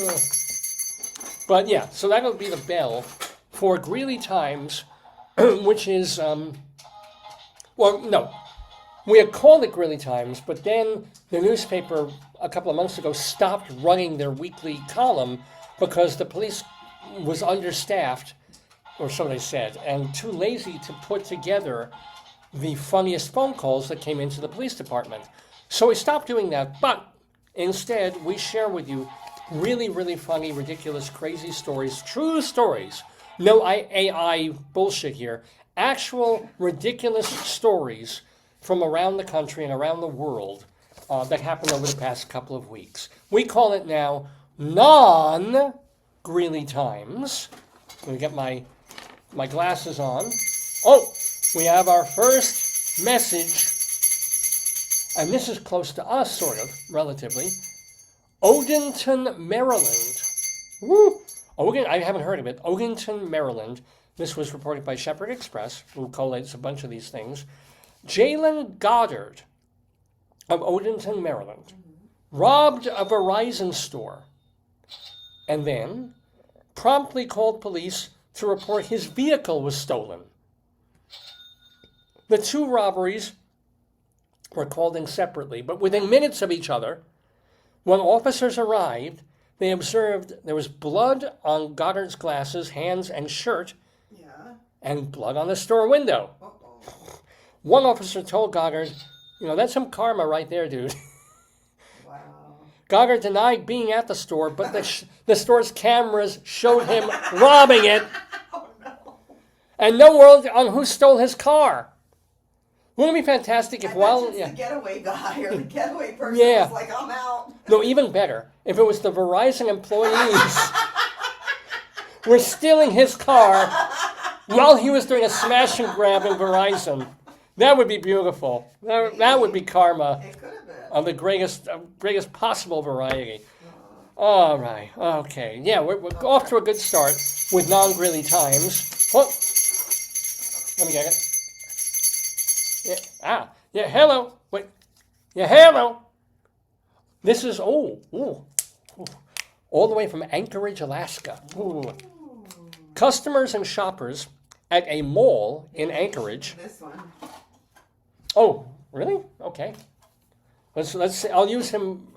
Ugh. But yeah, so that'll be the bell for Greeley Times, which is, well, no. We had called it Greeley Times, but then the newspaper a couple of months ago stopped running their weekly column because the police was understaffed, or so they said, and too lazy to put together the funniest phone calls that came into the police department. So we stopped doing that, but instead we share with you really, really funny, ridiculous, crazy stories, true stories. No AI bullshit here. Actual ridiculous stories from around the country and around the world that happened over the past couple of weeks. We call it now Non-GREELEY Times. Let me get my glasses on. Oh, we have our first message, and this is close to us, sort of, relatively. Odenton, Maryland. Woo! I haven't heard of it. Odenton, Maryland. This was reported by Shepherd Express, who collates a bunch of these things. Jalen Goddard of Odenton, Maryland, robbed a Verizon store and then promptly called police to report his vehicle was stolen. The two robberies were called in separately, but within minutes of each other. When officers arrived, they observed there was blood on Goddard's glasses, hands, and shirt, and blood on the store window. One officer told Goddard, that's some karma right there, dude. Wow. Goddard denied being at the store, but the store's cameras showed him robbing it. Oh, no. And no word on who stole his car. Wouldn't it be fantastic if the getaway guy or the getaway person was like, I'm out. No, even better. If it was the Verizon employees were stealing his car while he was doing a smash and grab in Verizon. That would be beautiful. That would be karma. It could have been. Of the greatest possible variety. All right. Okay. Yeah, we're off to a good start with Non-GREELEY Times. Oh, let me get it. Yeah, hello. Wait. Yeah, hello. This is, all the way from Anchorage, Alaska. Ooh. Customers and shoppers at a mall in Anchorage. This one. Oh, really? Okay. Let's see. I'll use him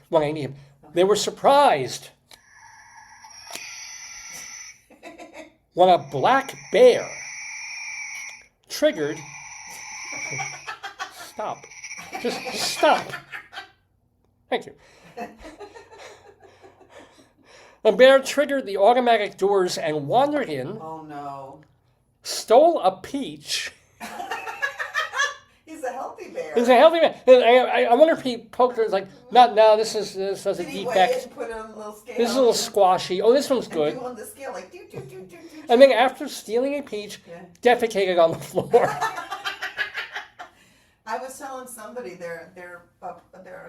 when I need him. They were surprised when a black bear triggered. Stop. Just stop. Thank you. The bear triggered the automatic doors and wandered in. Oh, no. Stole a peach. He's a healthy bear. He's a healthy bear. I wonder if he poked her. It's like, no, this has a Did he defect. weigh it and put it on a little scale? This is a little squashy. Oh, this one's good. And do on the scale like do. And then after stealing a peach, defecated on the floor. I was telling somebody their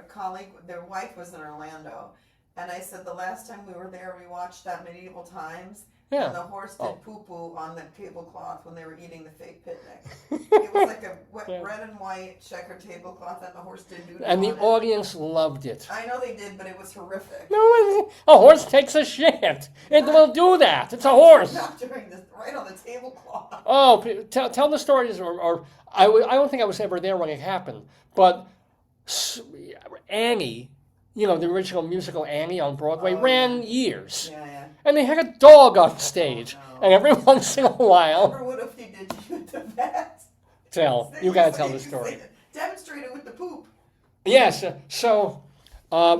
colleague, their wife was in Orlando, and I said the last time we were there, we watched that Medieval Times, and the horse did poo-poo on the tablecloth when they were eating the fake picnic. It was like a red and white checkered tablecloth, and the horse did do that. And the audience loved it. I know they did, but it was horrific. No, a horse takes a shit. It will do that. It's a horse. Not during this, right on the tablecloth. Oh, tell the stories, or I don't think I was ever there when it happened, but Annie, the original musical Annie on Broadway, ran years. Yeah. And they had a dog on stage. Oh, no. And every once in a while... Remember what if they did you at the vet? You got to tell the story. Demonstrate it with the poop. Yes. So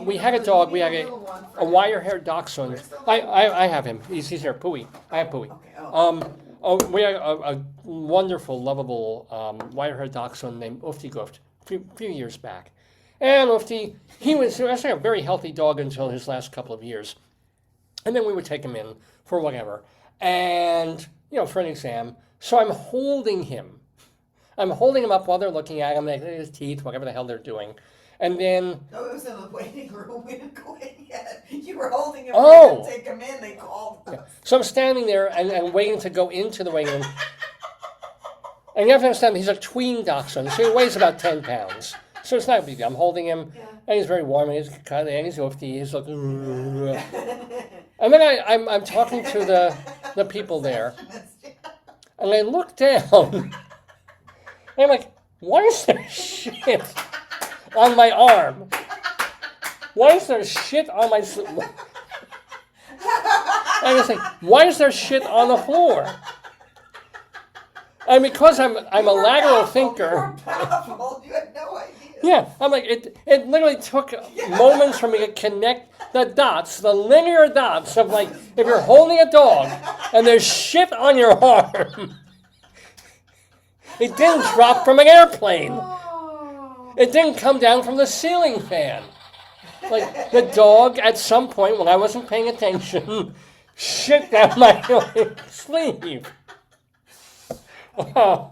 we had a dog. We had a wire-haired dachshund. I have him. He's here. Pooey. I have Pooey. Okay. We had a wonderful, lovable wire-haired dachshund named Ufty Guft a few years back. And Ufty, he was actually a very healthy dog until his last couple of years. And then we would take him in for whatever. And, for an exam. So I'm holding him. I'm holding him up while they're looking at him. They look at his teeth, whatever the hell they're doing. And then... No, it was in the waiting room. We didn't go in yet. You were holding him to take him in. They called us. Yeah. So I'm standing there and waiting to go into the waiting room. And you have to understand, he's a tween dachshund, so he weighs about 10 pounds. So it's not a big deal. I'm holding him, And he's very warm, and he's kind of, and he's oofy. He's like, and then I'm talking to the people there, and I look down, and I'm like, why is there shit on my arm? Why is there shit on my... And I was like, why is there shit on the floor? And because I'm a lateral thinker... You were baffled. You had no idea. Yeah, I'm like, it literally took moments for me to connect the dots, the linear dots of like, if you're holding a dog and there's shit on your arm, it didn't drop from an airplane. It didn't come down from the ceiling fan. Like, the dog, at some point, when I wasn't paying attention, shit down my sleeve. Oh,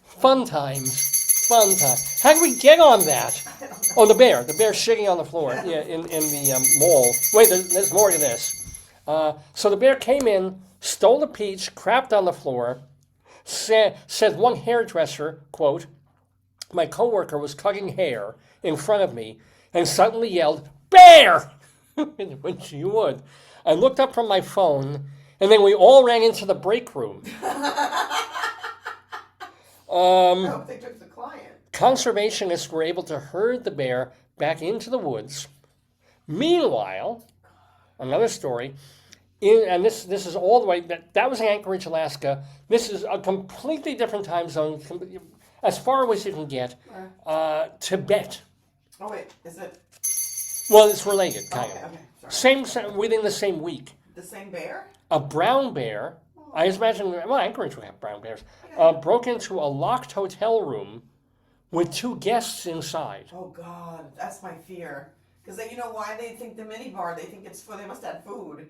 fun times. Fun time. How did we get on that? Oh, the bear shitting on the floor, yeah, in the mall. Wait, there's more to this. So the bear came in, stole a peach, crapped on the floor, said one hairdresser, quote, my coworker was cutting hair in front of me and suddenly yelled, "Bear!" Which you would. I looked up from my phone, and then we all ran into the break room. I hope they took the client. Conservationists were able to herd the bear back into the woods. Meanwhile, another story, and this is all the way, that was in Anchorage, Alaska. This is a completely different time zone, as far away as you can get. Tibet. Oh, wait, is it? Well, it's related, kind of. Okay, sorry. Same, within the same week. The same bear? A brown bear, I just imagine, well, Anchorage would have brown bears, broke into a locked hotel room with 2 guests inside. Oh, God, that's my fear. Because you know why they think the minibar, they think it's they must have food.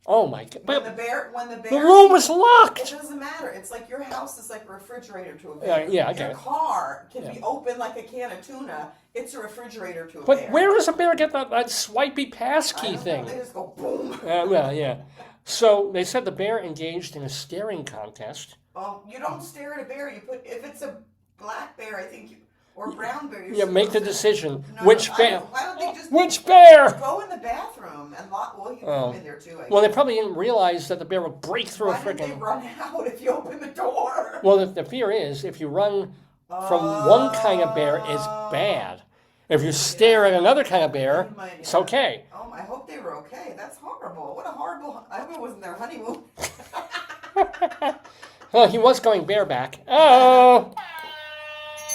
Oh, my God. When the bear, the room was locked. It doesn't matter. It's like your house is like a refrigerator to a bear. Yeah, okay. Your car can be open like a can of tuna. It's a refrigerator to a bear. But where does a bear get that swipey passkey thing? They just go boom. Well, yeah. So they said the bear engaged in a staring contest. Oh, you don't stare at a bear. You put, if it's a black bear, I think you, or brown bear. Yeah, make the decision. No, Which bear? Why don't they just Which bear? go in the bathroom and lock? Well, you can come in there too. Well, they probably didn't realize that the bear would break through Why a freaking. did they run out if you open the door? Well, the fear is if you run from one kind of bear, it's bad. If you stare at another kind of bear, it's okay. Oh, I hope they were okay. That's horrible. What a horrible. I hope it wasn't their honeymoon. Well, he was going bareback. Oh.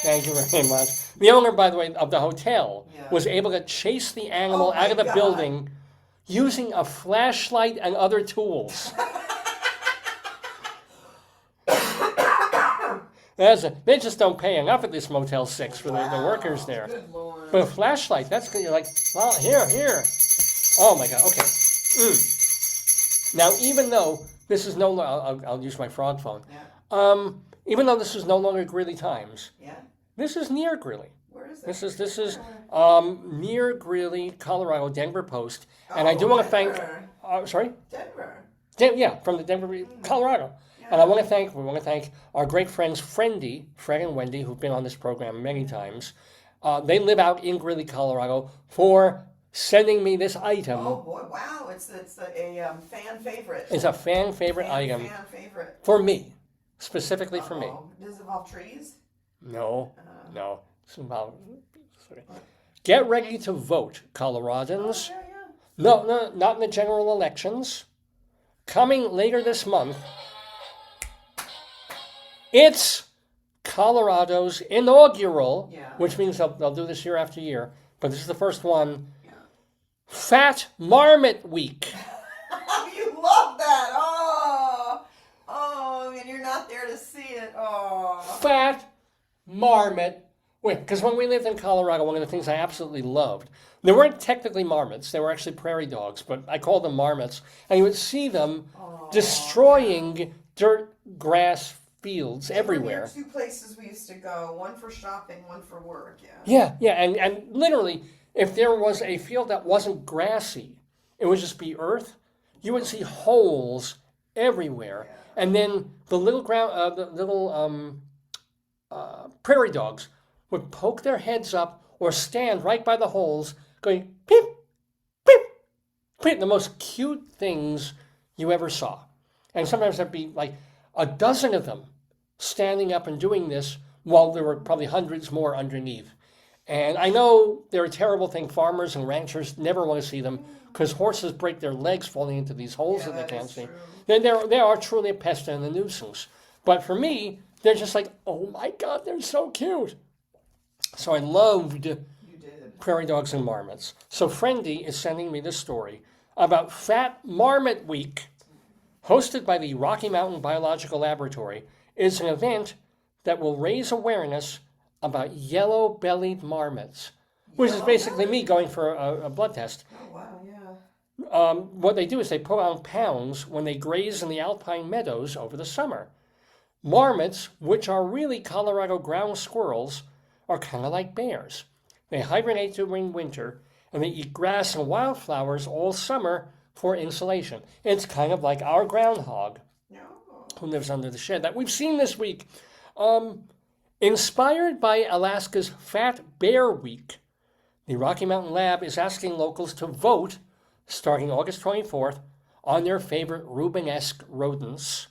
Thank you very much. The owner, by the way, of the hotel was able to chase the animal out of the building using a flashlight and other tools. They just don't pay enough at this Motel 6 for the workers there. Good Lord. But a flashlight, that's good. You're like, well, here. Oh, my God. Okay. Now, even though this is no longer, I'll use my frog phone. Yeah. Even though this is no longer Greeley Times, this is near Greeley. Where is it? This is near Greeley, Colorado, Denver Post. And I do want to thank, sorry? Denver. From the Denver, Colorado. And we want to thank our great friends Fred and Wendy, who've been on this program many times. They live out in Greeley, Colorado, for sending me this item. Oh boy! Wow! It's a fan favorite. It's a fan favorite item. Fan favorite. For me, specifically for me. Does it involve trees? No. It's involved. Get ready to vote, Coloradans. No, not in the general elections. Coming later this month. It's Colorado's inaugural, which means they'll do this year after year, but this is the first one, Fat Marmot Week. You love that! And you're not there to see it. Fat Marmot Week. Because when we lived in Colorado, one of the things I absolutely loved, they weren't technically marmots, they were actually prairie dogs, but I called them marmots, and you would see them destroying dirt, grass, fields everywhere. There were 2 places we used to go, one for shopping, one for work, Yeah, and literally, if there was a field that wasn't grassy, it would just be earth, you would see holes everywhere. And then the little prairie dogs would poke their heads up, or stand right by the holes going peep, peep, peep, the most cute things you ever saw. And sometimes there'd be like a dozen of them standing up and doing this while there were probably hundreds more underneath. And I know they're a terrible thing. Farmers and ranchers never want to see them because horses break their legs falling into these holes that they can't see. They are truly a pest and a nuisance. But for me, they're just like, oh my God, they're so cute. So I loved prairie dogs and marmots. So Friendy is sending me this story about Fat Marmot Week, hosted by the Rocky Mountain Biological Laboratory. Is an event that will raise awareness about yellow-bellied marmots, which is basically me going for a blood test. Oh, wow, yeah. What they do is they put on pounds when they graze in the alpine meadows over the summer. Marmots, which are really Colorado ground squirrels, are kind of like bears. They hibernate during winter, and they eat grass and wildflowers all summer for insulation. It's kind of like our groundhog who lives under the shed that we've seen this week. Inspired by Alaska's Fat Bear Week, the Rocky Mountain Lab is asking locals to vote starting August 24th on their favorite Rubenesque rodents.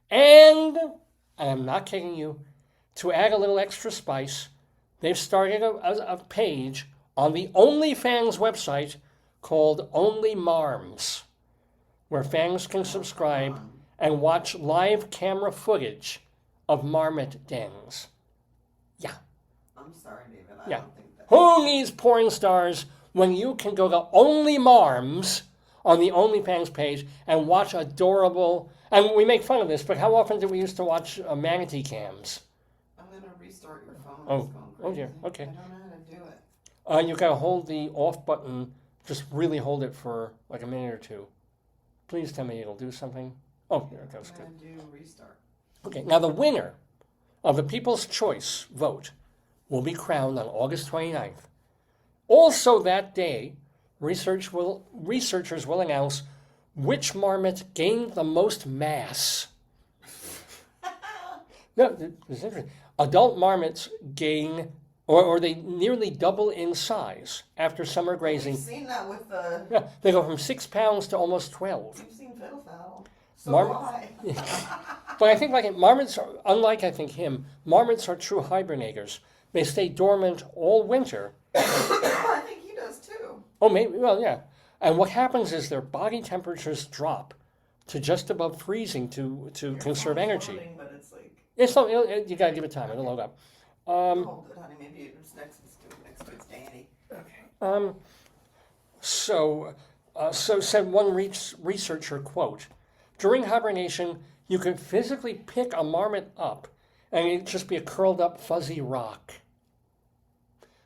And I'm not kidding you, to add a little extra spice, they've started a page on the OnlyFans website called Only Marms, where fans can subscribe and watch live camera footage of marmot dens. Yeah. I'm sorry, David. I don't think that. Who needs porn stars when you can go to Only Marms on the OnlyFans page and watch adorable, and we make fun of this, but how often do we used to watch manatee cams? I'm going to restart your phone. Oh dear, okay. I don't know how to do it. You've got to hold the off button, just really hold it for like a minute or two. Please tell me it'll do something. Oh, there it goes, good. I'm going to do restart. Okay, now the winner of the People's Choice vote will be crowned on August 29th. Also that day, researchers will announce which marmot gained the most mass. No, it's interesting. Adult marmots gain, or they nearly double in size after summer grazing. We've seen that with the... Yeah, they go from 6 pounds to almost 12. We've seen fiddle-faddle. So why? But I think marmots are, unlike I think him, marmots are true hibernators. They stay dormant all winter. I think he does too. Oh, maybe, well, yeah. And what happens is their body temperatures drop to just above freezing to conserve energy. Floating, but it's like... You got to give it time. It'll load up. Hold it, honey. Maybe it's next to it's Danny. Okay. So said one researcher, quote, during hibernation, you could physically pick a marmot up and it'd just be a curled up fuzzy rock.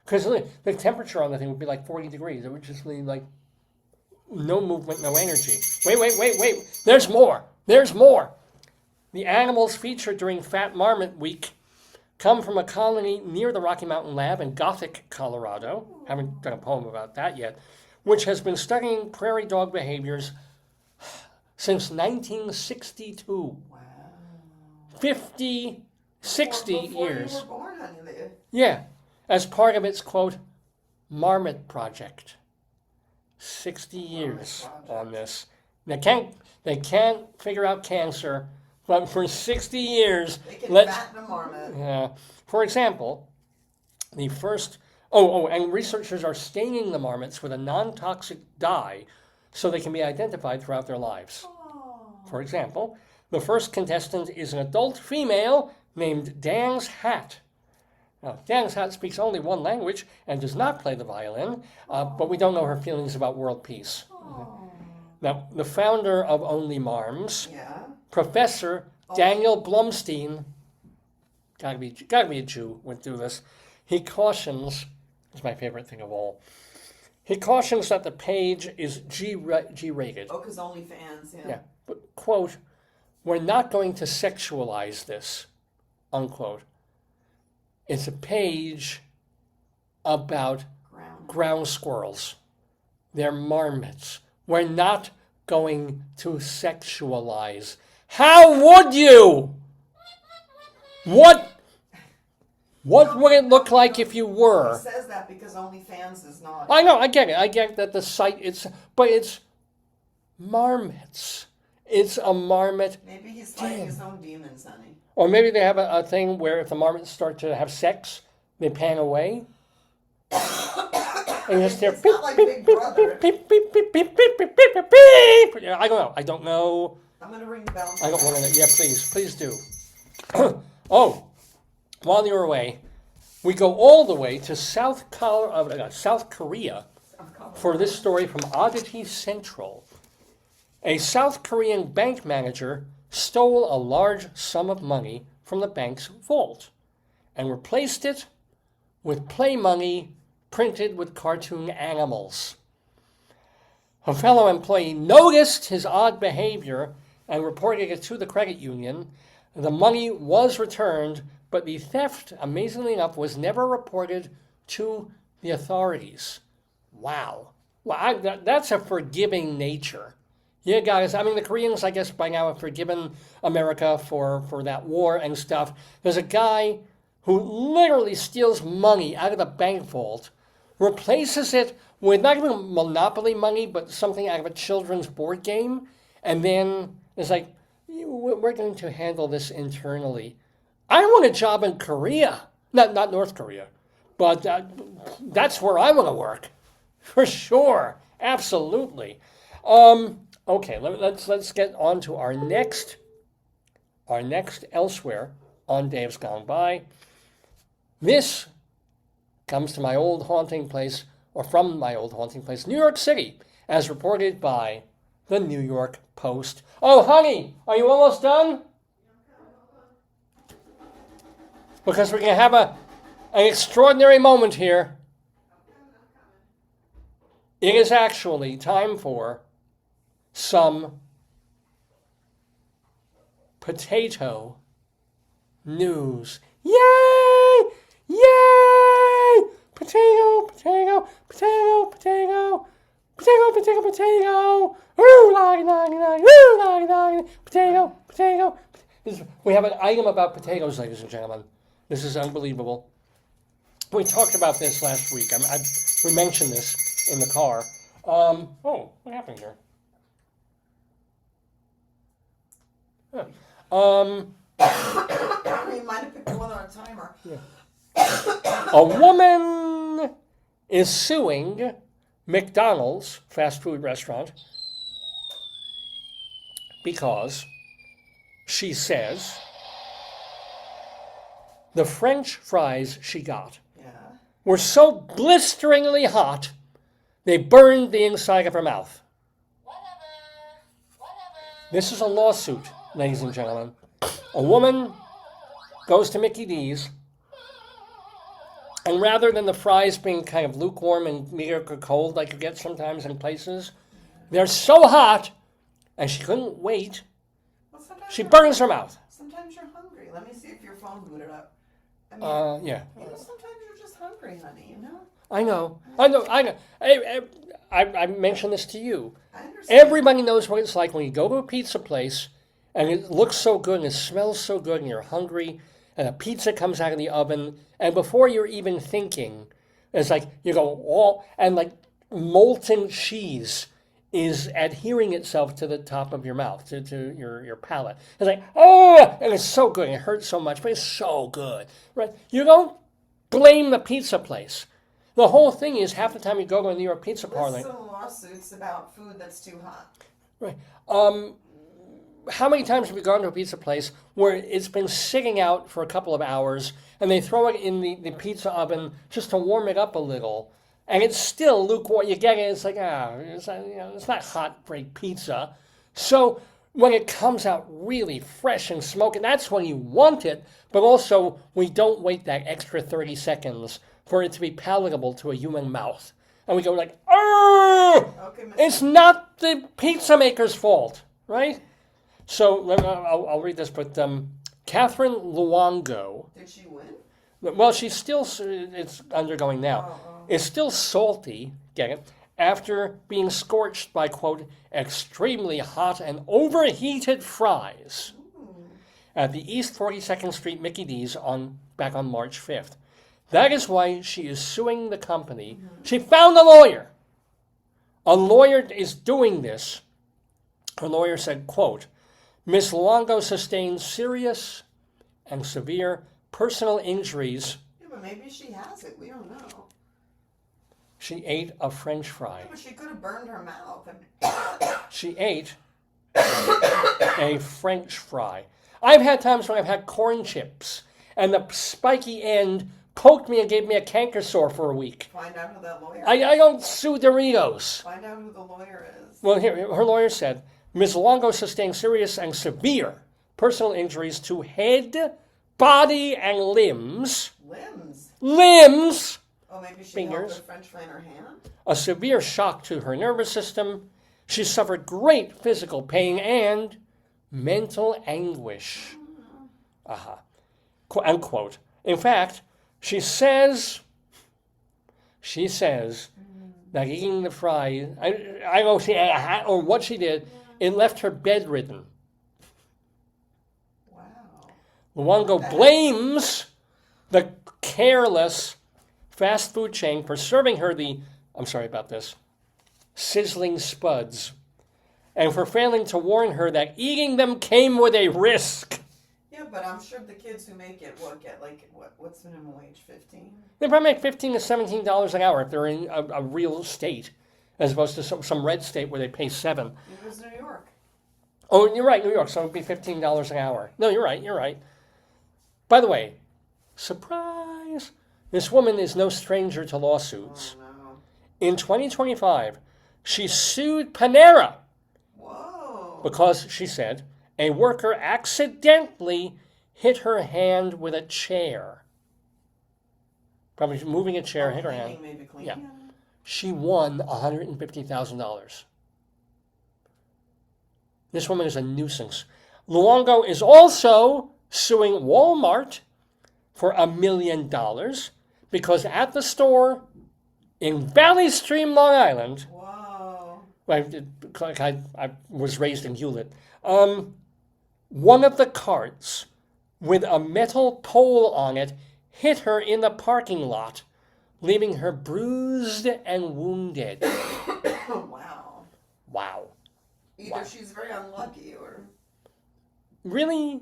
Because the temperature on the thing would be like 40 degrees. It would just be like no movement, no energy. Wait. There's more. The animals featured during Fat Marmot Week come from a colony near the Rocky Mountain Lab in Gothic, Colorado. Haven't done a poem about that yet. Which has been studying prairie dog behaviors since 1962. Wow. 60 years. You were born, honey. Yeah, as part of its, quote, Marmot Project. 60 years on this. They can't figure out cancer, but for 60 years... They can fatten a marmot. Yeah. For example, the first... and researchers are staining the marmots with a non-toxic dye so they can be identified throughout their lives. Aww. For example, the first contestant is an adult female named Dan's Hat. Now, Dan's Hat speaks only one language and does not play the violin, but we don't know her feelings about world peace. Now, the founder of Only Marms, Professor Daniel Blumstein, gotta be a Jew, went through this. He cautions, it's my favorite thing of all, he cautions that the page is G-rated. Oh, because OnlyFans, Yeah, but, quote, we're not going to sexualize this, unquote. It's a page about ground squirrels. They're marmots. We're not going to sexualize. How would you? What What would it look like if you were? He says that because OnlyFans is not. I know, I get it. I get that the site, but it's marmots. It's a marmot. Maybe he's fighting his own demons, honey. Or maybe they have a thing where if the marmots start to have sex, they pan away. And you just hear beep, like beep, Big beep, Brother. beep, beep, beep, beep, beep, beep, beep, beep, beep, beep. I don't know. I'm going to ring the bell. I don't want to. Yeah, please do. Oh, while you're away, we go all the way to South Korea for this story from Oddity Central. A South Korean bank manager stole a large sum of money from the bank's vault and replaced it with play money printed with cartoon animals. A fellow employee noticed his odd behavior and reported it to the credit union. The money was returned, but the theft, amazingly enough, was never reported to the authorities. Wow. Well, that's a forgiving nature. Yeah, guys, I mean, the Koreans, I guess, by now have forgiven America for that war and stuff. There's a guy who literally steals money out of the bank vault, replaces it with not even Monopoly money, but something out of a children's board game, and then it's like, we're going to handle this internally. I want a job in Korea. Not North Korea, but that's where I want to work. For sure. Absolutely. Okay, let's get on to our next Elsewhere on Dave's Gone By. This comes to my old haunting place, or from my old haunting place, New York City, as reported by the New York Post. Oh, honey, are you almost done? Because we're going to have an extraordinary moment here. It is actually time for some potato news. Yay! Yay! Potato, potato, potato, potato, potato, potato, potato. Ooh, loggy, loggy, loggy, ooh, loggy, loggy, potato, potato. We have an item about potatoes, ladies and gentlemen. This is unbelievable. We talked about this last week. We mentioned this in the car. Oh, what happened here? You might have picked one on a timer. Yeah. A woman is suing McDonald's fast food restaurant because she says the French fries she got were so blisteringly hot they burned the inside of her mouth. This is a lawsuit, ladies and gentlemen. A woman goes to Mickey D's, and rather than the fries being kind of lukewarm and mediocre cold like you get sometimes in places, they're so hot, and she couldn't wait. Well, she burns her mouth. Sometimes you're hungry. Let me see if your phone booted up. I mean, yeah. Sometimes you're just hungry, honey, you know? I know. I mentioned this to you. I understand. Everybody knows what it's like when you go to a pizza place and it looks so good and it smells so good and you're hungry and a pizza comes out of the oven and before you're even thinking, it's like you go, and like molten cheese is adhering itself to the top of your mouth, to your palate. It's like, oh, and it's so good. It hurts so much, but it's so good, right? You don't blame the pizza place. The whole thing is half the time you go to a New York pizza parlor. There's some lawsuits about food that's too hot. Right. How many times have we gone to a pizza place where it's been sitting out for a couple of hours and they throw it in the pizza oven just to warm it up a little, and it's still lukewarm? You get it, it's like, it's not hot, great pizza. So when it comes out really fresh and smoky, that's when you want it, but also we don't wait that extra 30 seconds for it to be palatable to a human mouth. And we go like, okay, it's not the pizza maker's fault, right? So I'll read this, but Catherine Luongo. Did she win? Well, she's still, it's undergoing now. Is still salty, get it, after being scorched by, quote, extremely hot and overheated fries at the East 42nd Street Mickey D's on back on March 5th. That is why she is suing the company. She found a lawyer. A lawyer is doing this. Her lawyer said, quote, Ms. Luongo sustained serious and severe personal injuries. Yeah, but maybe she has it. We don't know. She ate a French fry. Yeah, but she could have burned her mouth. She ate a French fry. I've had times when I've had corn chips, and the spiky end poked me and gave me a canker sore for a week. Find out who that lawyer is. I don't sue Doritos. Find out who the lawyer is. Well, here, her lawyer said, Ms. Luongo sustained serious and severe personal injuries to head, body, and limbs. Limbs? Limbs! Oh, maybe she Fingers. held her French fry in her hand? A severe shock to her nervous system. She suffered great physical pain and mental anguish. Unquote. In fact, she says that eating the fry, I don't know if she ate a hat or what she did, it left her bedridden. Wow. Luongo blames the careless fast food chain for serving her sizzling spuds, and for failing to warn her that eating them came with a risk. Yeah, but I'm sure the kids who make it will get what's the minimum wage, 15? They probably make $15 to $17 an hour if they're in a real state, as opposed to some red state where they pay $7. It was New York. Oh, you're right, New York, so it would be $15 an hour. No, you're right. By the way, surprise, this woman is no stranger to lawsuits. Oh, no. In 2025, she sued Panera. Whoa. Because, she said, a worker accidentally hit her hand with a chair. Probably moving a chair, hit her hand. Maybe cleaning. Yeah. She won $150,000. This woman is a nuisance. Luongo is also suing Walmart for $1 million because at the store in Valley Stream, Long Island, Whoa. I was raised in Hewlett, one of the carts with a metal pole on it hit her in the parking lot, leaving her bruised and wounded. Wow. Either she's very unlucky or... Really?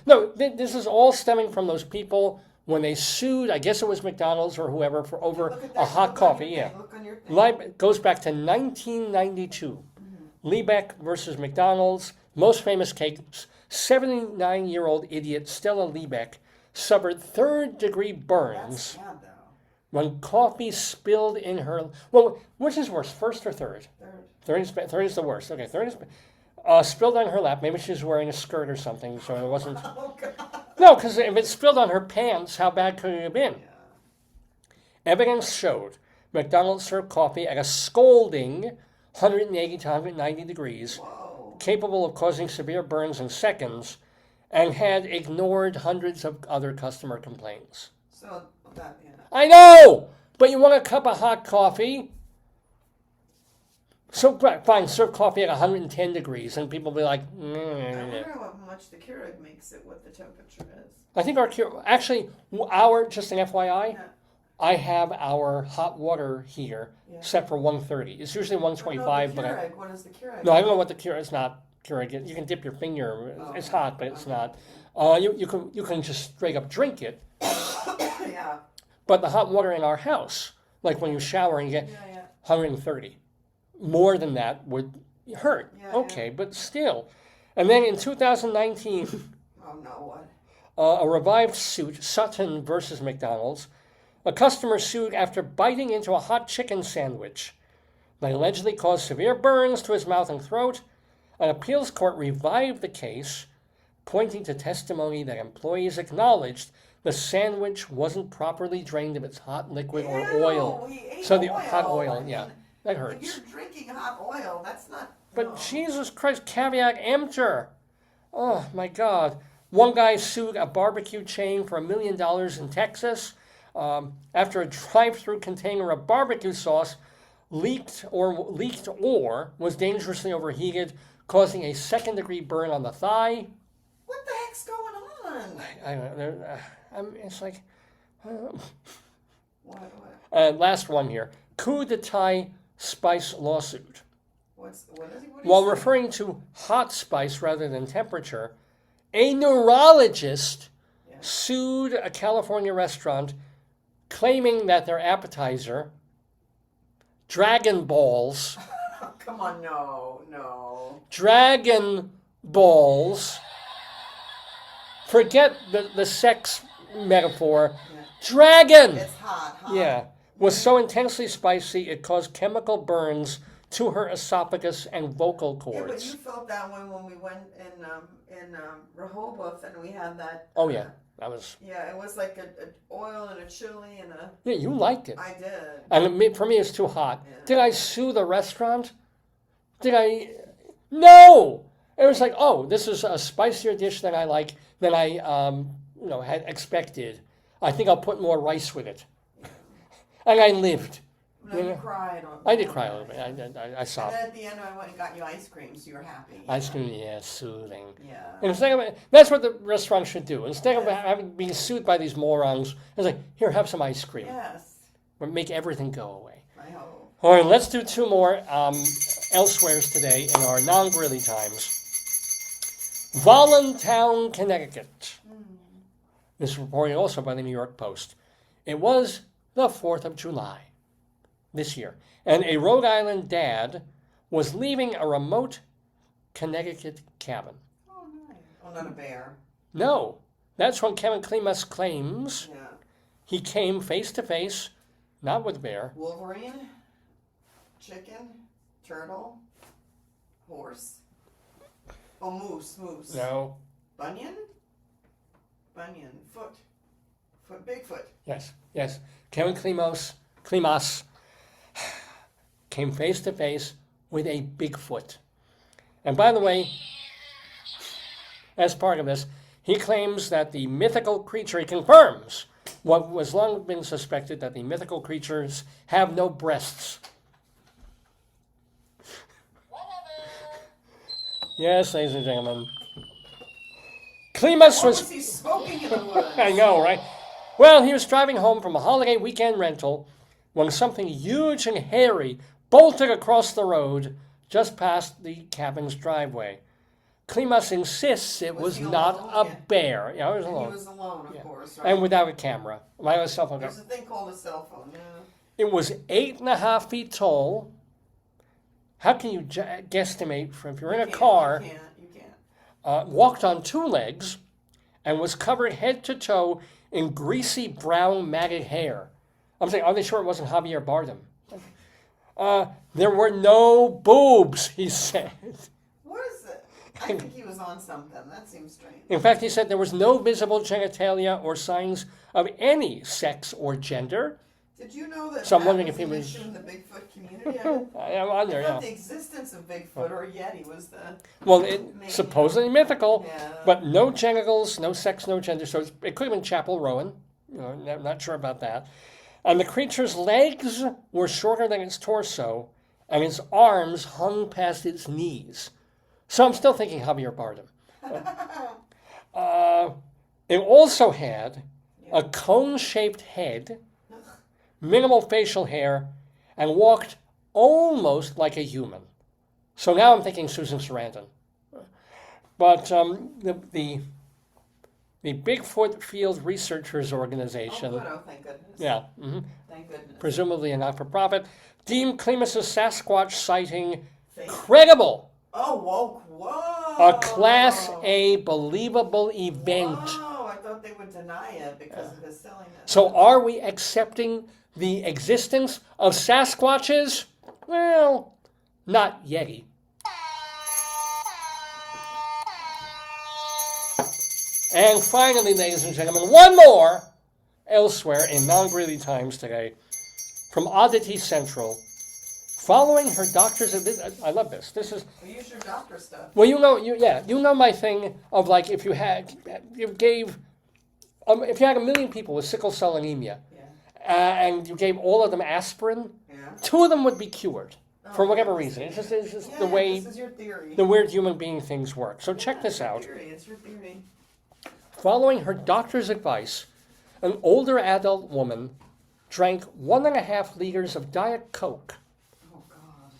No, this is all stemming from those people when they sued, I guess it was McDonald's or whoever, for over a hot coffee. Yeah. Look on your thing. Goes back to 1992. Liebeck versus McDonald's. Most famous case, 79-year-old idiot Stella Liebeck suffered third-degree burns. That's sad, though. When coffee spilled in her... Well, which is worse, first or third? Third is the worst. Okay, third is... spilled on her lap. Maybe she was wearing a skirt or something, so it wasn't... Oh, God. No, because if it spilled on her pants, how bad could it have been? Yeah. Evidence showed McDonald's served coffee at a scalding 180 to 190 degrees, Whoa. capable of causing severe burns in seconds, and had ignored hundreds of other customer complaints. So that, yeah. I know! But you want a cup of hot coffee? So fine, serve coffee at 110 degrees, and people will be like, I wonder how much the Keurig makes it, what the temperature is. I think our Keurig, actually, just an FYI, I have our hot water heater set for 130. It's usually 125. But Keurig, what is the Keurig? No, I don't know what the Keurig is. Not Keurig. You can dip your finger. It's hot, but it's not. You can just straight up drink it. Yeah. But the hot water in our house, like when you shower and you get 130. More than that would hurt. Okay, but still. And then in 2019, oh no, what? A revived suit, Sutton versus McDonald's. A customer sued after biting into a hot chicken sandwich. They allegedly caused severe burns to his mouth and throat. An appeals court revived the case, pointing to testimony that employees acknowledged the sandwich wasn't properly drained of its hot liquid or oil. So the hot oil, that hurts. If you're drinking hot oil, that's not... But Jesus Christ, caveat emptor. Oh, my God. One guy sued a barbecue chain for $1 million in Texas after a drive-through container of barbecue sauce leaked or was dangerously overheated, causing a second-degree burn on the thigh. What the heck's going on? I don't know. it's like... What? Last one here. Coup d'etat spice lawsuit. What is he? While referring to hot spice rather than temperature, a neurologist sued a California restaurant claiming that their appetizer, Dragon Balls... Come on, no. Dragon Balls... Forget the sex metaphor. Yeah. Dragon! It's hot. Yeah. Was so intensely spicy it caused chemical burns to her esophagus and vocal cords. Yeah, but you felt that one when we went in Rehoboth and we had that. Oh yeah, that was. Yeah, it was like a oil and a chili and a. Yeah, you liked it. I did. And for me, it's too hot. Yeah. Did I sue the restaurant? Did I? No. It was like, oh, this is a spicier dish than I had expected. I think I'll put more rice with it. And I lived. No, you cried. I did cry a little bit. I sobbed. And then at the end, I went and got you ice cream, so you were happy. Ice cream, yeah, soothing. Yeah. And instead of, that's what the restaurant should do. Instead of being sued by these morons, it's like, here, have some ice cream. Yes. Or make everything go away. I hope. All right, let's do two more elsewheres today in our non-grilly times. Voluntown, Connecticut. This is reported also by the New York Post. It was the 4th of July this year, and a Rhode Island dad was leaving a remote Connecticut cabin. Oh, nice. Oh, not a bear. No, that's what Kevin Klimas claims. Yeah. He came face to face, not with a bear. Wolverine, chicken, turtle, horse. Oh, moose. No. Bunyan, foot, Bigfoot. Yes. Kevin Klimas came face to face with a Bigfoot. And by the way, as part of this, he claims that the mythical creature, he confirms what was long been suspected, that the mythical creatures have no breasts. Yes, ladies and gentlemen. Klimas was he smoking in the woods? I know, right? Well, he was driving home from a holiday weekend rental when something huge and hairy bolted across the road just past the cabin's driveway. Klimas insists it was not a bear. Yeah, it was alone. He was alone, of course. Right? And without a camera. Without a cell phone. There's a thing called a cell phone, yeah. It was 8.5 feet tall. How can you guesstimate if you're in a car? You can't. Walked on two legs and was covered head to toe in greasy brown matted hair. I'm saying, are they sure it wasn't Javier Bardem? There were no boobs, he said. What is it? I think he was on something. That seems strange. In fact, he said there was no visible genitalia or signs of any sex or gender. Did you know that so I'm wondering was if he an was issue in the Bigfoot community? I wonder, I thought the existence of Bigfoot or Yeti was the... Well, it's supposedly mythical, yeah. but no genitals, no sex, no gender. So it could have been Chapel Rowan. I'm not sure about that. And the creature's legs were shorter than its torso, and its arms hung past its knees. So I'm still thinking Javier Bardem. It also had a cone-shaped head, minimal facial hair, and walked almost like a human. So now I'm thinking Susan Sarandon. But the Bigfoot Field Researchers Organization, thank goodness. Yeah, Thank goodness. Presumably a not-for-profit, deemed Klimas' Sasquatch sighting credible. Oh, whoa. A Class A believable event. Whoa, I thought they would deny it because of his silliness. So are we accepting the existence of Sasquatches? Well, not Yeti. And finally, ladies and gentlemen, one more elsewhere in non-greedy times today from Oddity Central. Following her doctor's, I love this. This is. We use your doctor stuff. Well, you know my thing of like if you had a million people with sickle cell anemia, and you gave all of them aspirin, two of them would be cured for whatever reason. It's just the way this is your theory. The weird human being things work. So check this out. It's your theory. Following her doctor's advice an older adult woman drank 1.5 liters of Diet Coke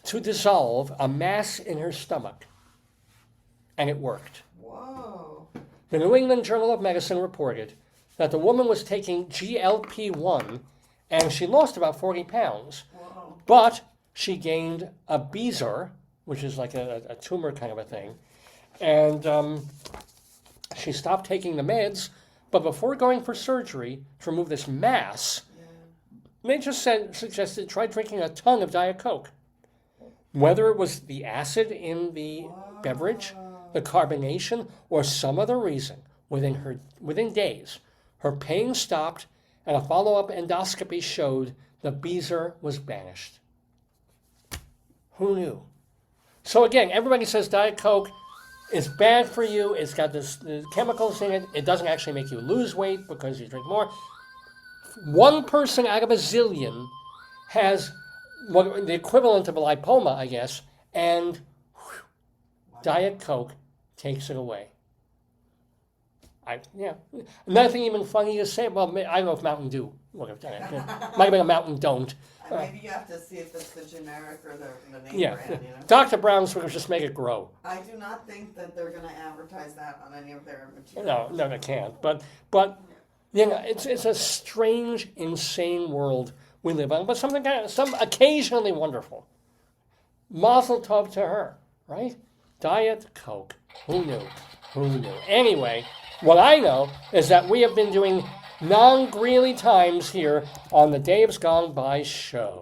to dissolve a mass in her stomach. And it worked. Whoa. The New England Journal of Medicine reported that the woman was taking GLP-1 and she lost about 40 pounds. Whoa. But she gained a Beezer, which is like a tumor kind of a thing. And she stopped taking the meds. But before going for surgery to remove this mass, they just suggested try drinking a ton of Diet Coke. Whether it was the acid in the beverage, the carbonation, or some other reason, within days, her pain stopped and a follow-up endoscopy showed the Beezer was banished. Who knew? So again, everybody says Diet Coke is bad for you. It's got the chemicals in it. It doesn't actually make you lose weight because you drink more. One person out of a zillion has the equivalent of a lipoma, I guess, and Diet Coke takes it away. Nothing even funny to say. Well, I don't know if Mountain Dew would have done it. Might have been a Mountain Don't. Maybe you have to see if it's the generic or the name brand. You know? Dr. Brown's would have just made it grow. I do not think that they're going to advertise that on any of their materials. No, they can't. But it's a strange, insane world we live in. But some occasionally wonderful. Mazel tov to her, right? Diet Coke. Who knew? Anyway, what I know is that we have been doing non-Greeley times here on the Dave's Gone By show.